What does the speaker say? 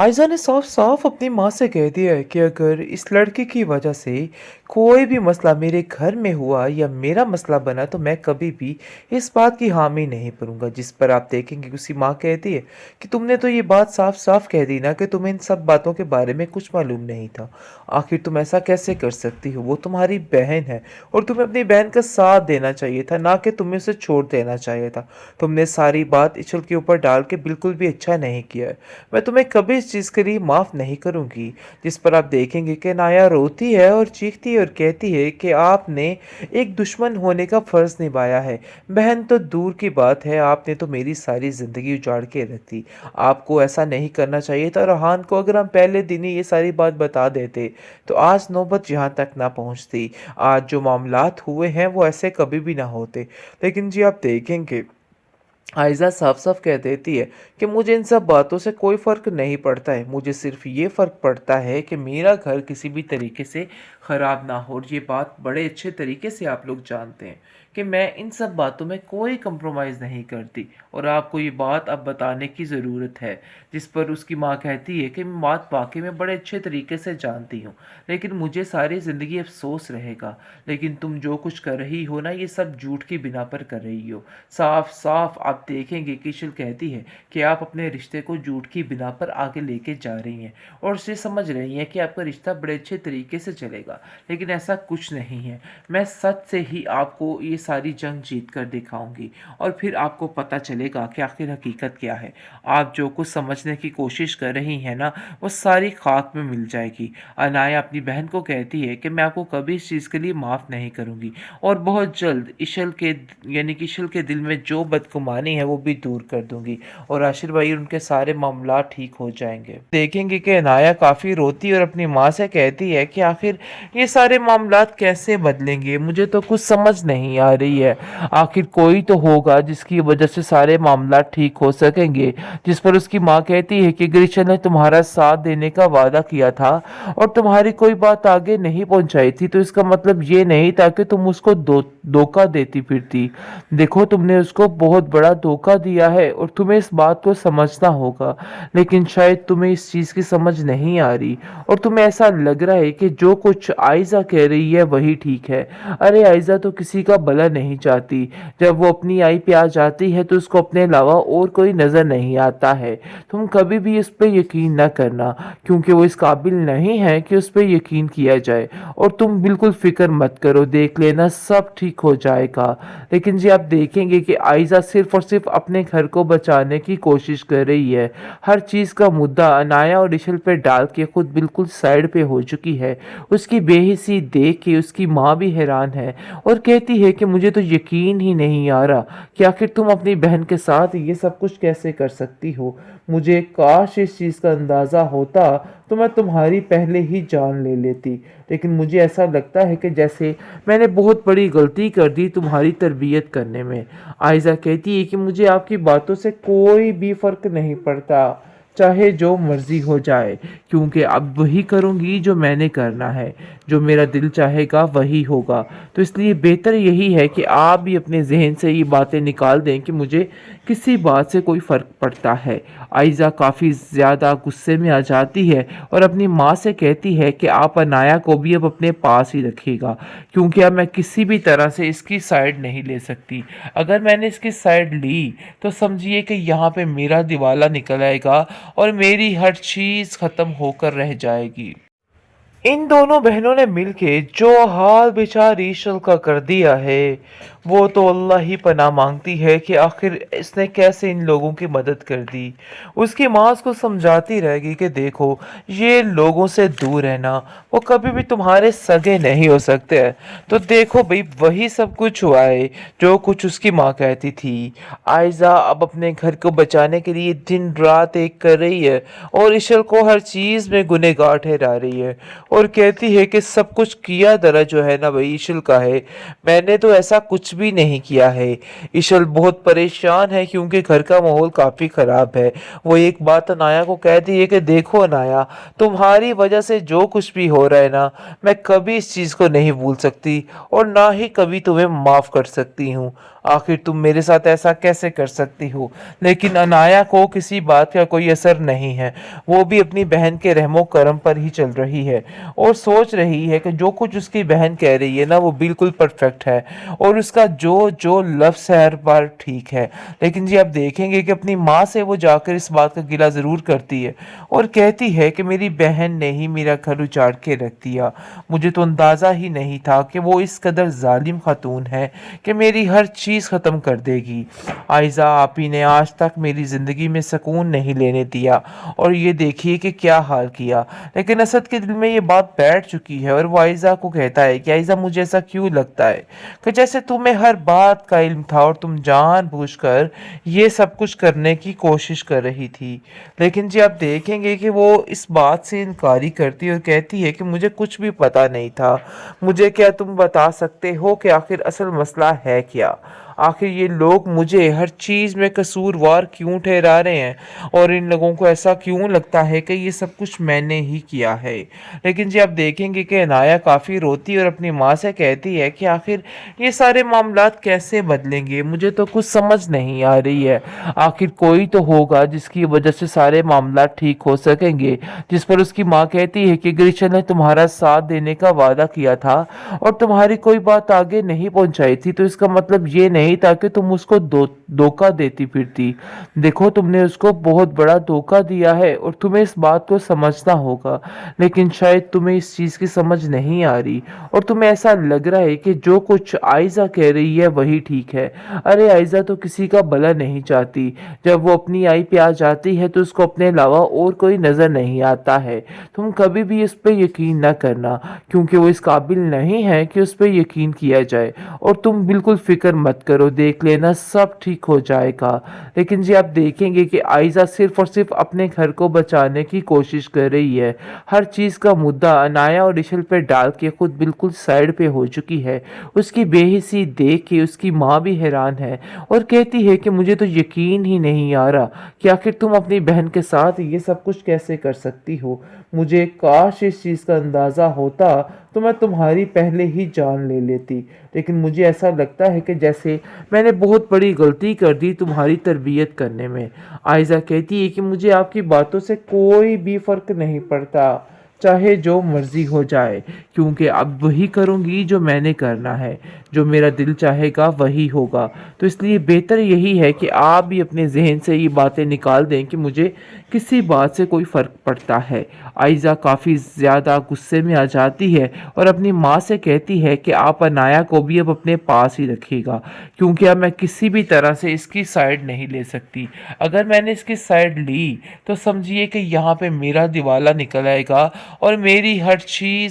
आयजा ने साफ साफ अपनी माँ से कह दिया है कि अगर इस लड़के की वजह से कोई भी मसला मेरे घर में हुआ या मेरा मसला बना तो मैं कभी भी इस बात की हामी नहीं भरूंगा। जिस पर आप देखेंगे उसी माँ कहती है कि तुमने तो ये बात साफ साफ कह दी ना कि तुम्हें इन सब बातों के बारे में कुछ मालूम नहीं था। आखिर तुम ऐसा कैसे कर सकती हो? वो तुम्हारी बहन है और तुम्हें अपनी बहन का साथ देना चाहिए था, ना कि तुम्हें उसे छोड़ देना चाहिए था। तुमने सारी बात इशल के ऊपर डाल के बिल्कुल भी अच्छा नहीं किया है। मैं तुम्हें कभी इस चीज़ के लिए माफ़ नहीं करूँगी। जिस पर आप देखेंगे कि नाया रोती है और चीखती है और कहती है कि आपने एक दुश्मन होने का फ़र्ज़ निभाया है। बहन तो दूर की बात है, आपने तो मेरी सारी ज़िंदगी उजाड़ के रख दी। आपको ऐसा नहीं करना चाहिए था। रहान को अगर हम पहले दिन ही ये सारी बात बता देते तो आज नौबत यहाँ तक ना पहुँचती। आज जो मामलात हुए हैं वो ऐसे कभी भी ना होते। लेकिन जी आप देखेंगे आयज़ा साफ साफ कह देती है कि मुझे इन सब बातों से कोई फ़र्क नहीं पड़ता है। मुझे सिर्फ ये फ़र्क पड़ता है कि मेरा घर किसी भी तरीके से ख़राब ना हो। और ये बात बड़े अच्छे तरीके से आप लोग जानते हैं कि मैं इन सब बातों में कोई कंप्रोमाइज़ नहीं करती और आपको ये बात अब बताने की ज़रूरत है। जिस पर उसकी माँ कहती है कि मैं बात वाकई में बड़े अच्छे तरीके से जानती हूँ, लेकिन मुझे सारी ज़िंदगी अफसोस रहेगा। लेकिन तुम जो कुछ कर रही हो ना, ये सब झूठ की बिना पर कर रही हो। साफ साफ आप देखेंगे कि इशल कहती है कि आप अपने रिश्ते को झूठ की बिना पर आगे लेके जा रही हैं और उसे समझ रही हैं कि आपका रिश्ता बड़े अच्छे तरीके से चलेगा, लेकिन ऐसा कुछ नहीं है। मैं सच से ही आपको ये सारी जंग जीत कर दिखाऊंगी और फिर आपको पता चलेगा कि आखिर हकीकत क्या है। आप जो कुछ समझने की कोशिश कर रही हैं ना, वो सारी खाक में मिल जाएगी। अनाया अपनी बहन को कहती है कि मैं आपको कभी इस चीज़ के लिए माफ़ नहीं करूँगी और बहुत जल्द इशल के यानी कि इशल के दिल में जो बदगुमानी है वो भी दूर कर दूंगी और आशिर भाई उनके सारे मामला ठीक हो जाएंगे। देखेंगे कि अनाया काफ़ी रोती और अपनी माँ से कहती है कि आखिर ये सारे मामला कैसे बदलेंगे, मुझे तो कुछ समझ नहीं आ रही है। आखिर कोई तो होगा जिसकी वजह से सारे मामला ठीक हो सकेंगे। जिस पर उसकी माँ कहती है कि ग्रीशा ने तुम्हारा साथ देने का वादा किया था और तुम्हारी कोई बात आगे नहीं पहुंचाई थी, तो इसका मतलब ये नहीं था कि तुम उसको धोखा देती फिरती। देखो तुमने उसको बहुत बड़ा धोखा दिया है और तुम्हें इस बात को समझना होगा, लेकिन शायद तुम्हें इस चीज़ की समझ नहीं आ रही और तुम्हें ऐसा लग रहा है कि जो कुछ आयजा कह रही है वही ठीक है। अरे आयजा तो किसी का भला नहीं चाहती। जब वो अपनी आई पे आ जाती है तो उसको अपने अलावा और कोई नज़र नहीं आता है। तुम कभी भी इस पर यकीन न करना, क्योंकि वो इस काबिल नहीं है कि उस पर यकीन किया जाए। और तुम बिल्कुल फिक्र मत करो, देख लेना सब ठीक हो जाएगा। लेकिन जी आप देखेंगे कि आयजा सिर्फ और सिर्फ अपने घर को बचाने की कोशिश कर रही है। हर चीज़ का मुद्दा अनाया और इशल पे डाल के खुद बिल्कुल साइड पे हो चुकी है। उसकी बेहिसी देख के उसकी माँ भी हैरान है और कहती है कि मुझे तो यकीन ही नहीं आ रहा कि आखिर तुम अपनी बहन के साथ ये सब कुछ कैसे कर सकती हो। मुझे काश इस चीज़ का अंदाज़ा होता तो मैं तुम्हारी पहले ही जान ले लेती, लेकिन मुझे ऐसा लगता है कि जैसे मैंने बहुत बड़ी गलती कर दी तुम्हारी तरबियत करने में। आयजा कहती है कि मुझे आपकी बातों से कोई भी फ़र्क नहीं पड़ता, चाहे जो मर्ज़ी हो जाए, क्योंकि अब वही करूँगी जो मैंने करना है। जो मेरा दिल चाहेगा वही होगा। तो इसलिए बेहतर यही है कि आप भी अपने जहन से ये बातें निकाल दें कि मुझे किसी बात से कोई फ़र्क पड़ता है। आयजा काफ़ी ज़्यादा गुस्से में आ जाती है और अपनी माँ से कहती है कि आप अनाया को भी अब अपने पास ही रखिएगा, क्योंकि अब मैं किसी भी तरह से इसकी साइड नहीं ले सकती। अगर मैंने इसकी साइड ली तो समझिए कि यहाँ पे मेरा दिवाला निकल आएगा और मेरी हर चीज़ ख़त्म होकर रह जाएगी। इन दोनों बहनों ने मिलके जो हाल बेचारी ईशल का कर दिया है, वो तो अल्लाह ही पनाह मांगती है कि आखिर इसने कैसे इन लोगों की मदद कर दी। उसकी माँ उसको समझाती रहेगी कि देखो ये लोगों से दूर रहना, वो कभी भी तुम्हारे सगे नहीं हो सकते हैं। तो देखो भाई वही सब कुछ हुआ है जो कुछ उसकी माँ कहती थी। आयजा अब अपने घर को बचाने के लिए दिन रात एक कर रही है और ईशल को हर चीज़ में गुनहगार ठहरा रही है और कहती है कि सब कुछ किया दरा जो है ना भाई इशल का है। मैंने तो ऐसा कुछ कुछ भी नहीं किया है। इशल बहुत परेशान है क्योंकि घर का माहौल काफ़ी ख़राब है। वो एक बात अनाया को कहती है कि देखो अनाया, तुम्हारी वजह से जो कुछ भी हो रहा है ना, मैं कभी इस चीज़ को नहीं भूल सकती और ना ही कभी तुम्हें माफ़ कर सकती हूँ। आखिर तुम मेरे साथ ऐसा कैसे कर सकती हो? लेकिन अनाया को किसी बात का कोई असर नहीं है। वो भी अपनी बहन के रहमो करम पर ही चल रही है और सोच रही है कि जो कुछ उसकी बहन कह रही है ना, वो बिल्कुल परफेक्ट है और उसका जो जो लफ्ज़ है हर बार ठीक है। लेकिन जी आप देखेंगे कि अपनी माँ से वो जाकर इस बात का गिला ज़रूर करती है और कहती है कि मेरी बहन ने ही मेरा घर उजाड़ के रख दिया। मुझे तो अंदाज़ा ही नहीं था कि वो इस कदर जालिम खातून है कि मेरी हर चीज़ ख़त्म कर देगी। आयज़ा आप ही ने आज तक मेरी ज़िंदगी में सुकून नहीं लेने दिया और ये देखिए कि क्या हाल किया। लेकिन असद के दिल में ये बात बैठ चुकी है और वो आयज़ा को कहता है कि आयज़ा मुझे ऐसा क्यों लगता है कि जैसे तुम्हें हर बात का इल्म था और तुम जानबूझकर ये सब कुछ करने की कोशिश कर रही थी। लेकिन जी आप देखेंगे कि वो इस बात से इनकारी करती है और कहती है कि मुझे कुछ भी पता नहीं था। मुझे क्या तुम बता सकते हो कि आखिर असल मसला है क्या? आखिर ये लोग मुझे हर चीज़ में कसूरवार क्यों ठहरा रहे हैं और इन लोगों को ऐसा क्यों लगता है कि ये सब कुछ मैंने ही किया है। लेकिन जी आप देखेंगे कि अनाया काफ़ी रोती और अपनी माँ से कहती है कि आखिर ये सारे मामलात कैसे बदलेंगे, मुझे तो कुछ समझ नहीं आ रही है। आखिर कोई तो होगा जिसकी वजह से सारे मामलात ठीक हो सकेंगे। जिस पर उसकी माँ कहती है कि ग्रीशा ने तुम्हारा साथ देने का वादा किया था और तुम्हारी कोई बात आगे नहीं पहुंचाई थी, तो इसका मतलब ये नहीं था कि तुम उसको धोखा देती फिरती। देखो तुमने उसको बहुत बड़ा धोखा दिया है और तुम्हें इस बात को समझना होगा। लेकिन शायद तुम्हें इस चीज़ की समझ नहीं आ रही और तुम्हें ऐसा लग रहा है कि जो कुछ आयज़ा कह रही है वही ठीक है। अरे आयज़ा तो किसी का भला नहीं चाहती। जब वो अपनी आई पे आ जाती है तो उसको अपने अलावा और कोई नज़र नहीं आता है। तुम कभी भी इस पे यकीन ना करना क्योंकि वो इस काबिल नहीं है कि उस पे यकीन किया जाए। और तुम बिल्कुल फिक्र मत करो, देख लेना सब ठीक हो जाएगा। लेकिन जी आप देखेंगे कि आयज़ा सिर्फ और सिर्फ अपने घर को बचाने की कोशिश कर रही है। हर चीज़ का मुद्दा अनाया और इशल पे डाल के खुद बिल्कुल साइड पे हो चुकी है। उसकी बेहिसी देख के उसकी माँ भी हैरान है और कहती है कि मुझे तो यकीन ही नहीं आ रहा कि आखिर तुम अपनी बहन के साथ ये सब कुछ कैसे कर सकती हो। मुझे काश इस चीज़ का अंदाज़ा होता तो मैं तुम्हारी पहले ही जान ले लेती। लेकिन मुझे ऐसा लगता है कि जैसे मैंने बहुत बड़ी गलती कर दी तुम्हारी तरबियत करने में। आयज़ा कहती है कि मुझे आपकी बातों से कोई भी फ़र्क नहीं पड़ता, चाहे जो मर्ज़ी हो जाए, क्योंकि अब वही करूँगी जो मैंने करना है। जो मेरा दिल चाहेगा वही होगा। तो इसलिए बेहतर यही है कि आप भी अपने ज़हन से ये बातें निकाल दें कि मुझे किसी बात से कोई फ़र्क पड़ता है। आयज़ा काफ़ी ज़्यादा गुस्से में आ जाती है और अपनी माँ से कहती है कि आप अनाया को भी अब अपने पास ही रखिएगा क्योंकि अब मैं किसी भी तरह से इसकी साइड नहीं ले सकती। अगर मैंने इसकी साइड ली तो समझिए कि यहाँ पे मेरा दिवाला निकल आएगा और मेरी हर चीज़